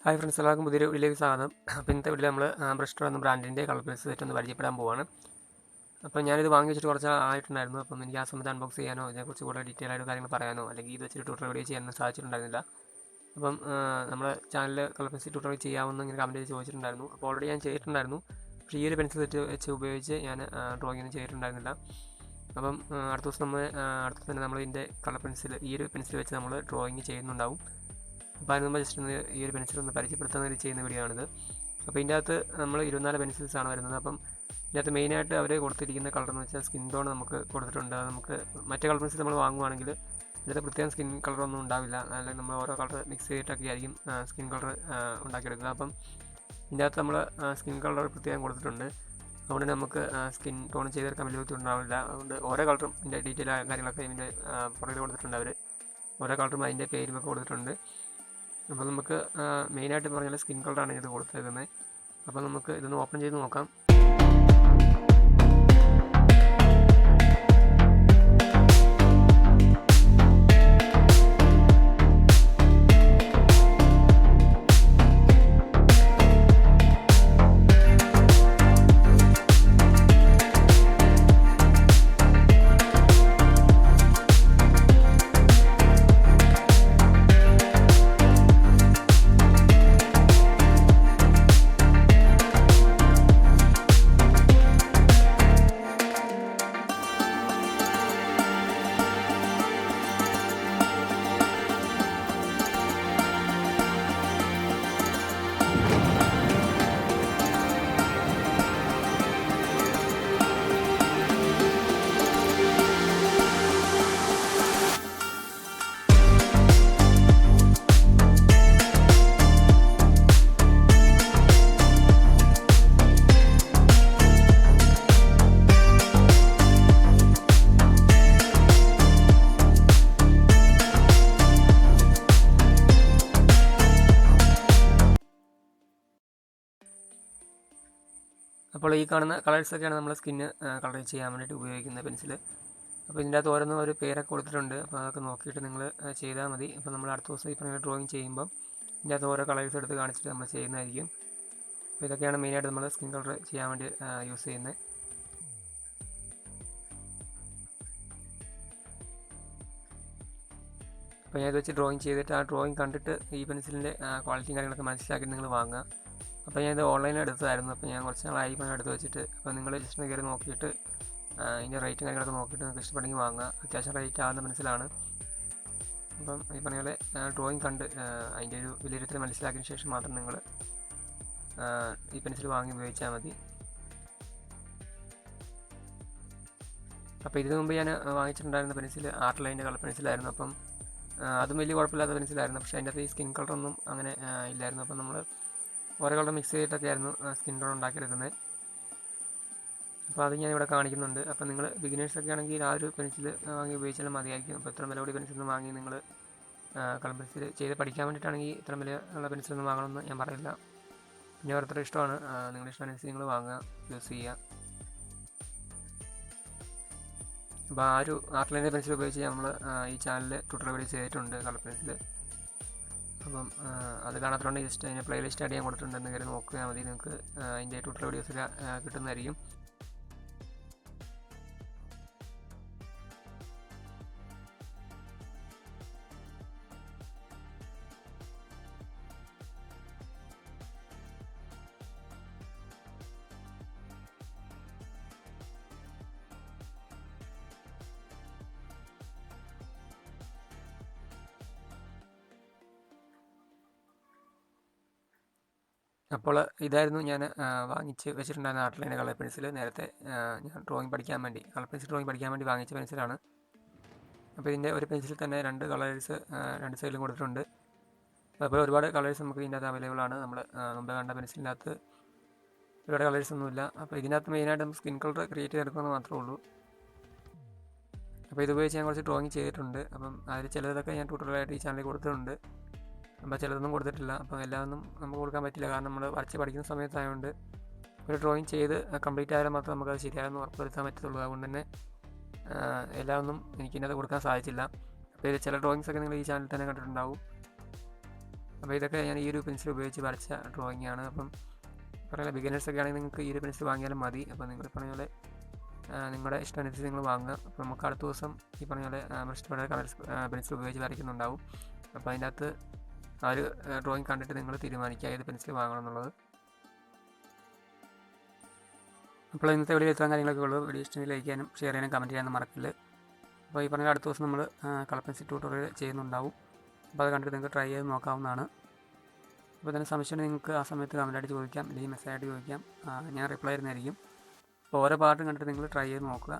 Hi friends, എല്ലാവർക്കും പുതിയൊരു വീഡിയോയിലേക്ക് സ്വാഗതം. അപ്പോൾ ഇന്നത്തെ വീഡിയോ നമ്മൾ ബ്രസ്ട്രോ എന്ന ബ്രാൻഡിൻ്റെ കളർ പെൻസിൽ സെറ്റ് ഒന്ന് പരിചയപ്പെടാൻ പോവാണ്. അപ്പോൾ ഞാനിത് വാങ്ങി വെച്ചിട്ട് കുറച്ച് ആയിട്ടുണ്ടായിരുന്നു. അപ്പം എനിക്ക് ആ സമയത്ത് അൺബോക്സ് ചെയ്യാനോ ഇതിനെക്കുറിച്ച് കൂടുതൽ ഡീറ്റെയിൽ ആയിട്ട് കാര്യങ്ങൾ പറയാനോ അല്ലെങ്കിൽ ഇത് വെച്ചിട്ട് ട്യൂട്ടോറിയൽ വീഡിയോ ചെയ്യാനൊന്നും സാധിച്ചിട്ടുണ്ടായിരുന്നില്ല. അപ്പം നമ്മുടെ ചാനൽ കളർ പെൻസിൽ ട്യൂട്ടോറിയൽ ചെയ്യാമെന്ന് ഇങ്ങനെ കമൻറ്റ് ചെയ്ത് ചോദിച്ചിട്ടുണ്ടായിരുന്നു. അപ്പോൾ ഓൾറെഡി ഞാൻ ചെയ്തിട്ടുണ്ടായിരുന്നു. പക്ഷേ ഈ ഒരു പെൻസിൽ സെറ്റ് വെച്ച് ഉപയോഗിച്ച് ഞാൻ ഡ്രോയിങ് ഒന്നും ചെയ്തിട്ടുണ്ടായിരുന്നില്ല. അപ്പം അടുത്ത ദിവസം തന്നെ നമ്മൾ ഇതിൻ്റെ കളർ പെൻസിൽ ഈ ഒരു പെൻസിൽ വെച്ച് നമ്മൾ ഡ്രോയിങ് ചെയ്യുന്നുണ്ടാവും. അപ്പോൾ അതിന് മുമ്പ് ജസ്റ്റ് ഒന്ന് ഈ ഒരു പെൻസിൽ ഒന്ന് പരിചയപ്പെടുത്തുന്ന ചെയ്യുന്ന വീഡിയോ ആണിത്. അപ്പോൾ ഇതിൻ്റെ അകത്ത് നമ്മൾ 24 പെൻസിൽസാണ് വരുന്നത്. അപ്പം ഇതിനകത്ത് മെയിനായിട്ട് അവർ കൊടുത്തിരിക്കുന്ന കളർ എന്ന് വെച്ചാൽ സ്കിൻ ടോൺ നമുക്ക് കൊടുത്തിട്ടുണ്ട്. നമുക്ക് മറ്റേ കളർ പെൻസിൽ നമ്മൾ വാങ്ങുവാണെങ്കിൽ ഇതിനകത്ത് പ്രത്യേകം സ്കിൻ കളറൊന്നും ഉണ്ടാവില്ല. അല്ലെങ്കിൽ നമ്മൾ ഓരോ കളർ മിക്സ് ചെയ്തിട്ടൊക്കെ ആയിരിക്കും സ്കിൻ കളർ ഉണ്ടാക്കിയെടുക്കുക. അപ്പം ഇതിൻ്റെ അകത്ത് നമ്മൾ സ്കിൻ കളർ പ്രത്യേകം കൊടുത്തിട്ടുണ്ട്. അതുകൊണ്ട് നമുക്ക് സ്കിൻ ടോൺ ചെയ്തെടുക്കാൻ വലിയ ബുദ്ധിമുട്ടുണ്ടാവില്ല. അതുകൊണ്ട് ഓരോ കളറും ഇതിൻ്റെ ഡീറ്റെയിൽ കാര്യങ്ങളൊക്കെ ഇതിൻ്റെ പുറകിൽ കൊടുത്തിട്ടുണ്ട്. അവർ ഓരോ കളറും അതിൻ്റെ പേരുമൊക്കെ കൊടുത്തിട്ടുണ്ട്. അപ്പോൾ നമുക്ക് മെയിനായിട്ട് പറഞ്ഞാൽ സ്കിൻ കളറാണ് ഇത് കൊടുത്തേക്കുന്നത്. അപ്പോൾ നമുക്ക് ഇതൊന്ന് ഓപ്പൺ ചെയ്ത് നോക്കാം. അപ്പോൾ ഈ കാണുന്ന കളേഴ്സൊക്കെയാണ് നമ്മൾ സ്കിന്ന് കളർ ചെയ്യാൻ വേണ്ടിയിട്ട് ഉപയോഗിക്കുന്ന പെൻസിൽ. അപ്പോൾ ഇതിൻ്റെ അകത്ത് ഓരോന്നും ഒരു പേരൊക്കെ കൊടുത്തിട്ടുണ്ട്. അപ്പോൾ അതൊക്കെ നോക്കിയിട്ട് നിങ്ങൾ ചെയ്താൽ മതി. അപ്പോൾ നമ്മൾ അടുത്ത ദിവസം ഈ പറഞ്ഞ ഡ്രോയിങ് ചെയ്യുമ്പം ഇതിൻ്റെ അകത്ത് ഓരോ കളേഴ്സ് എടുത്ത് കാണിച്ചിട്ട് നമ്മൾ ചെയ്യുന്നതായിരിക്കും. അപ്പോൾ ഇതൊക്കെയാണ് മെയിനായിട്ട് നമ്മൾ സ്കിൻ കളർ ചെയ്യാൻ വേണ്ടി യൂസ് ചെയ്യുന്നത്. അപ്പോൾ ഞാൻ ഇത് വെച്ച് ഡ്രോയിങ് ചെയ്തിട്ട് ആ ഡ്രോയിങ് കണ്ടിട്ട് ഈ പെൻസിലിൻ്റെ ക്വാളിറ്റിയും കാര്യങ്ങളൊക്കെ മനസ്സിലാക്കിയിട്ട് നിങ്ങൾ വാങ്ങുക. അപ്പോൾ ഞാനിത് ഓൺലൈനിൽ എടുത്തതായിരുന്നു. അപ്പോൾ ഞാൻ കുറച്ച് നാളായി എടുത്ത് വെച്ചിട്ട്. അപ്പോൾ നിങ്ങൾ ജസ്റ്റ് ഒന്ന് കയറി നോക്കിയിട്ട് ഇതിൻ്റെ റേറ്റും കാര്യങ്ങളൊക്കെ നോക്കിയിട്ട് നിങ്ങൾക്ക് ഇഷ്ടപ്പെടുമെങ്കിൽ വാങ്ങുക. അത്യാവശ്യം റേറ്റ് ആകുന്ന പെൻസിലാണ്. അപ്പം ഈ പറഞ്ഞ പോലെ ഡ്രോയിങ് കണ്ട് അതിൻ്റെ ഒരു വിലയിരുത്തൽ മനസ്സിലാക്കിയതിന് ശേഷം മാത്രം നിങ്ങൾ ഈ പെൻസിൽ വാങ്ങി ഉപയോഗിച്ചാൽ മതി. അപ്പോൾ ഇതിനു മുമ്പ് ഞാൻ വാങ്ങിച്ചിട്ടുണ്ടായിരുന്ന പെൻസിൽ ആർട്ട് ലൈൻ്റെ കളർ പെൻസിലായിരുന്നു. അപ്പം അതും വലിയ കുഴപ്പമില്ലാത്ത പെൻസിലായിരുന്നു. പക്ഷേ അതിൻ്റെ അകത്ത് ഈ സ്കിൻ കളറൊന്നും അങ്ങനെ ഇല്ലായിരുന്നു. അപ്പം നമ്മൾ ഓരോ കളർ മിക്സ് ചെയ്തിട്ടൊക്കെ ആയിരുന്നു സ്കിൻ ടോൺ ഉണ്ടാക്കിയെടുക്കുന്നത്. അപ്പോൾ അത് ഞാനിവിടെ കാണിക്കുന്നുണ്ട്. അപ്പോൾ നിങ്ങൾ ബിഗിനേഴ്സൊക്കെ ആണെങ്കിൽ ആ ഒരു പെൻസിൽ വാങ്ങി ഉപയോഗിച്ചാലും മതിയായിരിക്കും. അപ്പോൾ ഇത്ര വിലകൂടി പെൻസിലൊന്നും വാങ്ങി നിങ്ങൾ കളർ പെൻസിൽ ചെയ്ത് പഠിക്കാൻ വേണ്ടിയിട്ടാണെങ്കിൽ ഇത്ര വില ഉള്ള പെൻസിലൊന്നും വാങ്ങണമെന്ന് ഞാൻ പറയില്ല. പിന്നെ ഓരോരുത്തരുടെ ഇഷ്ടമാണ്. നിങ്ങളുടെ ഇഷ്ടമനുസരിച്ച് നിങ്ങൾ വാങ്ങുക, യൂസ് ചെയ്യുക. അപ്പോൾ ആ ഒരു ആർട്ട് ലൈൻ്റെ പെൻസിൽ ഉപയോഗിച്ച് നമ്മൾ ഈ ചാനലിൽ ട്യൂട്ടോറിയൽ വീഡിയോ ചെയ്തിട്ടുണ്ട് കളർ പെൻസിൽ. അപ്പം അത് കാണാത്തതുകൊണ്ട് ജസ്റ്റ് അതിൻ്റെ പ്ലേലിസ്റ്റ് ആഡ് ചെയ്യാൻ കൊടുത്തിട്ടുണ്ടെന്ന് കയറി നോക്കിയാൽ മതി. നിങ്ങൾക്ക് അതിൻ്റെ ട്യൂട്ടോറിയൽ വീഡിയോസൊക്കെ കിട്ടുന്നതായിരിക്കും. അപ്പോൾ ഇതായിരുന്നു ഞാൻ വാങ്ങിച്ച് വെച്ചിട്ടുണ്ടായിരുന്ന ആർട്ട് ലൈൻ്റെ കളർ പെൻസിൽ. നേരത്തെ ഞാൻ ഡ്രോയിങ് പഠിക്കാൻ വേണ്ടി കളർ പെൻസിൽ ഡ്രോയിങ് പഠിക്കാൻ വേണ്ടി വാങ്ങിച്ച പെൻസിലാണ്. അപ്പോൾ ഇതിൻ്റെ ഒരു പെൻസിൽ തന്നെ 2 കളേഴ്സ് 2 സൈഡിലും കൊടുത്തിട്ടുണ്ട്. അപ്പോൾ ഒരുപാട് കളേഴ്സ് നമുക്ക് ഇതിൻ്റെ അകത്ത് അവൈലബിൾ ആണ്. നമ്മൾ മുമ്പ് കണ്ട പെൻസിലിനകത്ത് ഒരുപാട് കളേഴ്സൊന്നുമില്ല. അപ്പോൾ ഇതിനകത്ത് മെയിനായിട്ട് നമുക്ക് സ്കിൻ കളർ ക്രിയേറ്റ് ചെയ്തെടുക്കുന്നത് മാത്രമേ ഉള്ളൂ. അപ്പോൾ ഇത് ഉപയോഗിച്ച് ഞാൻ കുറച്ച് ഡ്രോയിങ് ചെയ്തിട്ടുണ്ട്. അപ്പം അതിൽ ചിലതൊക്കെ ഞാൻ ട്യൂട്ടോറിയലായിട്ട് ഈ ചാനലിൽ കൊടുത്തിട്ടുണ്ട്. അപ്പോൾ ചിലതൊന്നും കൊടുത്തിട്ടില്ല. അപ്പോൾ എല്ലാമൊന്നും നമുക്ക് കൊടുക്കാൻ പറ്റില്ല. കാരണം നമ്മൾ വരച്ച് പഠിക്കുന്ന സമയത്തായതുകൊണ്ട് ഒരു ഡ്രോയിങ് ചെയ്ത് കംപ്ലീറ്റ് ആയാലും മാത്രം നമുക്കത് ശരിയായെന്ന് ഉറപ്പുവരുത്താൻ പറ്റത്തുള്ളൂ. അതുകൊണ്ട് തന്നെ എല്ലാം ഒന്നും എനിക്കിതിനകത്ത് കൊടുക്കാൻ സാധിച്ചില്ല. അപ്പോൾ ഇതിൽ ചില ഡ്രോയിങ്സൊക്കെ നിങ്ങൾ ഈ ചാനലിൽ തന്നെ കണ്ടിട്ടുണ്ടാവും. അപ്പോൾ ഇതൊക്കെ ഞാൻ ഈ ഒരു പെൻസിൽ ഉപയോഗിച്ച് വരച്ച ഡ്രോയിങ് ആണ്. അപ്പം പറയുക ബിഗിനേഴ്സൊക്കെ ആണെങ്കിൽ നിങ്ങൾക്ക് ഈ ഒരു പെൻസിൽ വാങ്ങിയാലും മതി. അപ്പോൾ നിങ്ങൾ പറഞ്ഞ പോലെ നിങ്ങളുടെ ഇഷ്ടമനുസരിച്ച് നിങ്ങൾ വാങ്ങുക. അപ്പോൾ നമുക്ക് അടുത്ത ദിവസം ഈ പറഞ്ഞ പോലെ ബ്രസ്ട്രോയുടെ പെൻസിൽ ഉപയോഗിച്ച് വരയ്ക്കുന്നുണ്ടാവും. അപ്പോൾ അതിൻ്റെ അകത്ത് ആ ഒരു ഡ്രോയിങ് കണ്ടിട്ട് നിങ്ങൾ തീരുമാനിക്കുക ഏത് പെൻസിൽ വാങ്ങണം എന്നുള്ളത്. അപ്പോൾ ഇന്നത്തെ വീഡിയോ ഇത്രയും കാര്യങ്ങളൊക്കെ ഉള്ളൂ. വീഡിയോ ഇഷ്ടമെങ്കിൽ ലൈക്ക് ചെയ്യാനും ഷെയർ ചെയ്യാനും കമൻറ്റ് ചെയ്യാനും മറക്കില്ല. അപ്പോൾ ഈ പറഞ്ഞ അടുത്ത ദിവസം നമ്മൾ കളർ പെൻസിൽ ട്യൂട്ടോറിയൽ ചെയ്യുന്നുണ്ടാവും. അപ്പോൾ അത് കണ്ടിട്ട് നിങ്ങൾക്ക് ട്രൈ ചെയ്ത് നോക്കാവുന്നതാണ്. അപ്പോൾ തന്നെ സംശയം നിങ്ങൾക്ക് ആ സമയത്ത് കമൻറ്റായിട്ട് ചോദിക്കാം, അല്ലെങ്കിൽ മെസ്സേജായിട്ട് ചോദിക്കാം. ഞാൻ റിപ്ലൈ ചെയ്യുന്നതായിരിക്കും. അപ്പോൾ ഓരോ പാർട്ടും കണ്ടിട്ട് നിങ്ങൾ ട്രൈ ചെയ്ത് നോക്കുക.